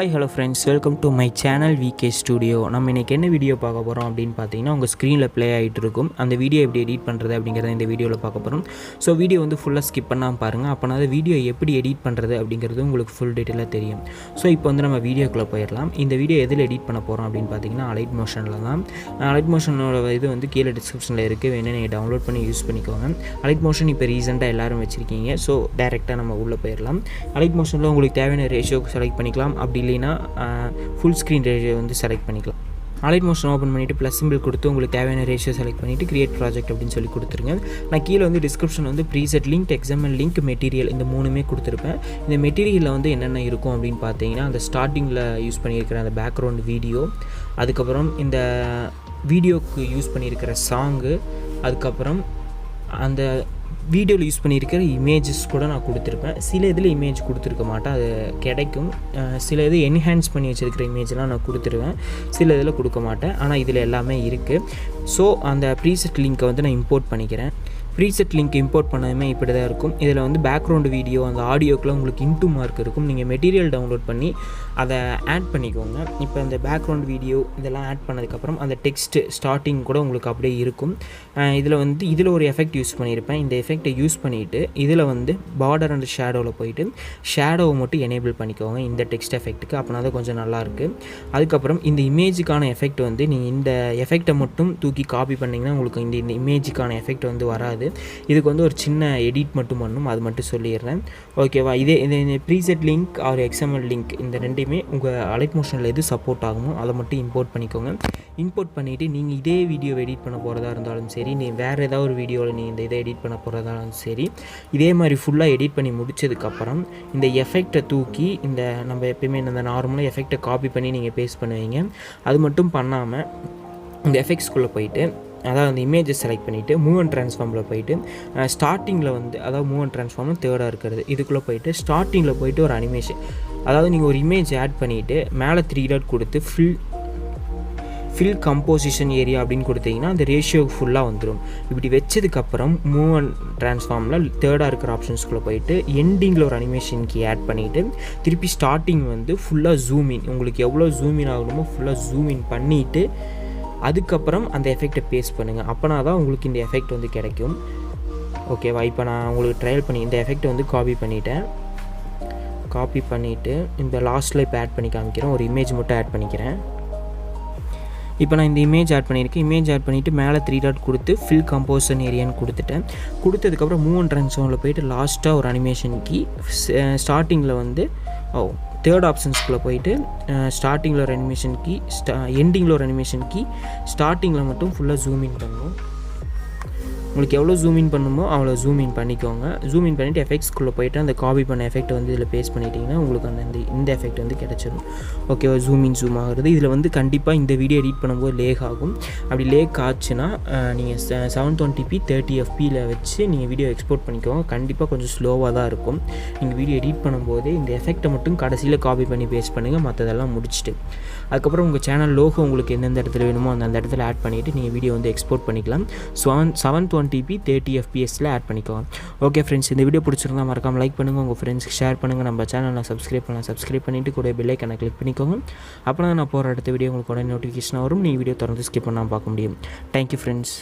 Hi hello friends, welcome to my channel VK Studio. நம்ம இன்னைக்கு என்ன வீடியோ பார்க்க போறோம் அப்படினு பாத்தீங்கன்னா உங்க ஸ்கிரீன்ல ப்ளே ஆயிட்டு இருக்கும். அந்த வீடியோ எப்படி எடிட் பண்றது அப்படிங்கறத இந்த வீடியோல பார்க்க போறோம். சோ வீடியோ வந்து ஃபுல்லா ஸ்கிப் பண்ணாம பாருங்க. அப்பனா அந்த வீடியோ எப்படி எடிட் பண்றது அப்படிங்கிறது உங்களுக்கு ஃபுல் டீடைலா தெரியும். சோ இப்போ வந்து நம்ம வீடியோக்குள்ள போயிரலாம். இந்த வீடியோ எதில எடிட் பண்ண போறோம் அப்படினு பாத்தீங்கன்னா alight motionல தான். alight motionோட இது வந்து கீழ டிஸ்கிரிப்ஷன்ல இருக்கு. வேணா நீங்க டவுன்லோட் பண்ணி யூஸ் பண்ணிக்கோங்க. alight motion இப்போ ரீசன்ட்டா எல்லாரும் வச்சிருக்கீங்க. சோ டைரக்ட்டா நம்ம உள்ள போயிரலாம். alight motionல உங்களுக்கு தேவையான ரேஷியோ செலக்ட் பண்ணிக்கலாம். அப்படி இல்லைனா ஃபுல் ஸ்க்ரீன் ரேஷியோ வந்து செலக்ட் பண்ணிக்கலாம். alight motion ஓப்பன் பண்ணிவிட்டு ப்ளஸ் சிம்பிள் கொடுத்து உங்களுக்கு தேவையான ரேஷியோ செலக்ட் பண்ணிவிட்டு கிரியேட் ப்ராஜெக்ட் அப்படின்னு சொல்லி கொடுத்துருங்க. நான் கீழே வந்து டிஸ்கிரிப்ஷன் வந்து preset link, XML link, material இந்த மூணுமே கொடுத்துருப்பேன். இந்த மெட்டீரியலில் வந்து என்னென்ன இருக்கும் அப்படின்னு பார்த்தீங்கன்னா அந்த ஸ்டார்டிங்கில் யூஸ் பண்ணியிருக்கிற அந்த பேக்ரவுண்ட் வீடியோ, அதுக்கப்புறம் இந்த வீடியோக்கு யூஸ் பண்ணியிருக்கிற சாங்கு, அதுக்கப்புறம் அந்த வீடியோவில் யூஸ் பண்ணியிருக்கிற இமேஜஸ் கூட நான் கொடுத்துருப்பேன். சில இதில் இமேஜ் கொடுத்துருக்க மாட்டேன், அது கிடைக்கும். சில இது என்ஹான்ஸ் பண்ணி வச்சுருக்கிற இமேஜ்லாம் நான் கொடுத்துருவேன், சில இதில் கொடுக்க மாட்டேன். ஆனால் இதில் எல்லாமே இருக்குது. ஸோ அந்த ப்ரீசெட் லிங்க்கை வந்து நான் இம்போர்ட் பண்ணிக்கிறேன். ப்ரீசெட் லிங்க் இம்போர்ட் பண்ணதுமே இப்படி தான் இருக்கும். இதில் வந்து பேக்ரவுண்டு வீடியோ அந்த ஆடியோக்கெலாம் உங்களுக்கு இன்டூ மார்க் இருக்கும். நீங்கள் மெட்டீரியல் டவுன்லோட் பண்ணி அதை ஆட் பண்ணிக்கோங்க. இப்போ இந்த பேக்ரவுண்ட் வீடியோ இதெல்லாம் ஆட் பண்ணதுக்கப்புறம் அந்த டெக்ஸ்ட்டு ஸ்டார்டிங் கூட உங்களுக்கு அப்படியே இருக்கும். இதில் ஒரு எஃபெக்ட் யூஸ் பண்ணியிருப்பேன். இந்த எஃபெக்டை யூஸ் பண்ணிவிட்டு இதில் வந்து பார்டர் அண்ட் ஷேடோவில் போயிட்டு ஷேடோவை மட்டும் எனேபிள் பண்ணிக்கோங்க இந்த டெக்ஸ்ட் எஃபெக்ட்டுக்கு. அப்படின்னா தான் கொஞ்சம் நல்லாயிருக்கு. அதுக்கப்புறம் இந்த இமேஜுக்கான எஃபெக்ட் வந்து நீங்கள் இந்த எஃபெக்டை மட்டும் தூக்கி காப்பி பண்ணிங்கன்னா உங்களுக்கு இந்த இமேஜுக்கான எஃபெக்ட் வந்து வராது. இதுக்கு வந்து ஒரு சின்ன எடிட் மட்டும் பண்ணணும், அது மட்டும் சொல்லிடுறேன். ஓகேவா? இந்த preset link or XML link இந்த ரெண்டையுமே உங்கள் alight motionல எது சப்போர்ட் ஆகுமோ அதை மட்டும் இம்போர்ட் பண்ணிக்கோங்க. இம்போர்ட் பண்ணிவிட்டு நீங்கள் இதே வீடியோ எடிட் பண்ண போகிறதா இருந்தாலும் சரி, நீ வேறு ஏதாவது ஒரு வீடியோவில் நீ இந்த இதை எடிட் பண்ண போகிறதா இருந்தாலும் சரி, இதே மாதிரி ஃபுல்லாக எடிட் பண்ணி முடித்ததுக்கப்புறம் இந்த எஃபெக்டை தூக்கி இந்த நம்ம எப்பயுமே இந்த நார்மலாக எஃபெக்டை காப்பி பண்ணி நீங்கள் பேஸ்ட் பண்ணுவீங்க. அது மட்டும் பண்ணாமல் இந்த எஃபெக்ட்ஸ்குள்ளே போயிட்டு அதாவது அந்த இமேஜை செலக்ட் பண்ணிவிட்டு மூவ் அண்ட் ட்ரான்ஸ்ஃபார்மில் போயிட்டு ஸ்டார்டிங்கில் வந்து அதாவது மூவ் அண்ட் ட்ரான்ஸ்ஃபார்ம் தேர்டாக இருக்கிறது இதுக்குள்ளே போயிட்டு ஸ்டார்டிங்கில் போயிட்டு ஒரு அனிமேஷன், அதாவது நீங்கள் ஒரு இமேஜ் ஆட் பண்ணிவிட்டு மேலே 3 டாட் கொடுத்து ஃபில் கம்போசிஷன் ஏரியா அப்படின்னு கொடுத்தீங்கன்னா அந்த ரேஷியோ ஃபுல்லாக வந்துடும். இப்படி வச்சதுக்கப்புறம் மூவ் அண்ட் ட்ரான்ஸ்ஃபார்மில் தேர்டாக இருக்கிற ஆப்ஷன்ஸ்குள்ளே போயிட்டு எண்டிங்கில் ஒரு அனிமேஷனுக்கு ஆட் பண்ணிவிட்டு திருப்பி ஸ்டார்டிங் வந்து ஃபுல்லாக ஜூமின், உங்களுக்கு எவ்வளோ ஜூமின் ஆகணுமோ ஃபுல்லாக ஜூமின் பண்ணிவிட்டு அதுக்கப்புறம் அந்த எஃபெக்டை பேஸ்ட் பண்ணுங்கள். அப்போனா தான் உங்களுக்கு இந்த எஃபெக்ட் வந்து கிடைக்கும். ஓகேவா? இப்போ நான் உங்களுக்கு ட்ரையல் பண்ணி இந்த எஃபெக்ட் வந்து காப்பி பண்ணிவிட்டு இந்த லாஸ்ட்டில் இப்போ ஆட் பண்ணி காமிக்கிறேன். ஒரு இமேஜ் மட்டும் ஆட் பண்ணிக்கிறேன். இப்போ நான் இந்த இமேஜ் ஆட் பண்ணியிருக்கேன். இமேஜ் ஆட் பண்ணிவிட்டு மேலே 3 டாட் கொடுத்து ஃபில் கம்போசன் ஏரியான்னு கொடுத்ததுக்கப்புறம் மூவ் அண்ட் ட்ரான்ஸ்ஃபார்மில் போயிட்டு லாஸ்ட்டாக ஒரு அனிமேஷன் கீ, ஸ்டார்டிங்கில் வந்து தேர்ட் ஆப்ஷன்ஸ்குள்ளே போயிட்டு ஸ்டார்டிங்கில் ஒரு அனிமேஷன் கீ, எண்டிங்கில் ஒரு அனிமேஷன் கீ, ஸ்டார்டிங்கில் மட்டும் ஃபுல்லாக ஜூமின் பண்ணணும். உங்களுக்கு எவ்வளோ ஜூமின் பண்ணணுமோ அவ்வளோ ஜூமின் பண்ணிக்கோங்க. ஜூமின் பண்ணிவிட்டு எஃபெக்ட்ஸ்குள்ளே போய்ட்டு அந்த காப்பி பண்ண எஃபெக்ட் வந்து இதில் பேஸ்ட் பண்ணிட்டீங்கன்னா உங்களுக்கு இந்த எஃபெக்ட் வந்து கிடச்சிடும். ஓகேவா? ஜூம் ஆகுறது. இதில் வந்து கண்டிப்பாக இந்த வீடியோ எடிட் பண்ணும்போது லேக் ஆகும். அப்படி லேக் ஆச்சுன்னா நீங்கள் 720p 30fpயில் வச்சு நீங்கள் வீடியோ எக்ஸ்போர்ட் பண்ணிக்கோங்க. கண்டிப்பாக கொஞ்சம் ஸ்லோவாக தான் இருக்கும். நீங்கள் வீடியோ எடிட் பண்ணும்போது இந்த எஃபெக்டை மட்டும் கடைசியில் காப்பி பண்ணி பேஸ்ட் பண்ணுங்கள், மற்றதெல்லாம் முடிச்சுட்டு. அதுக்கப்புறம் உங்கள் சேனல் லோகோ உங்களுக்கு எந்தெந்த இடத்துல வேணுமோ அந்த இடத்துல ஆட் பண்ணிவிட்டு நீங்கள் வீடியோ வந்து எக்ஸ்போர்ட் பண்ணிக்கலாம். 720p 30fpsல ஆட் பண்ணிக்கோங்க. ஓகே ஃப்ரெண்ட்ஸ், இந்த வீடியோ பிடிச்சிருந்தா மறக்காமல் லைக் பண்ணுங்கள், உங்கள் ஃப்ரெண்ட்ஸ்க்கு ஷேர் பண்ணுங்கள். நம்ம சேனலை சப்ஸ்கிரைப் பண்ணிவிட்டு கூட பெல் ஐக்கானை கிளிக் பண்ணிக்கோங்க. அப்போ தான் நான் போகிற அடுத்த வீடியோ உங்களுக்கு உடனே நோட்டிஃபிகேஷன் வரும். நீங்கள் வீடியோ தொடர்ந்து ஸ்கிப் பண்ணாமல் பார்க்க முடியும். Thank you friends.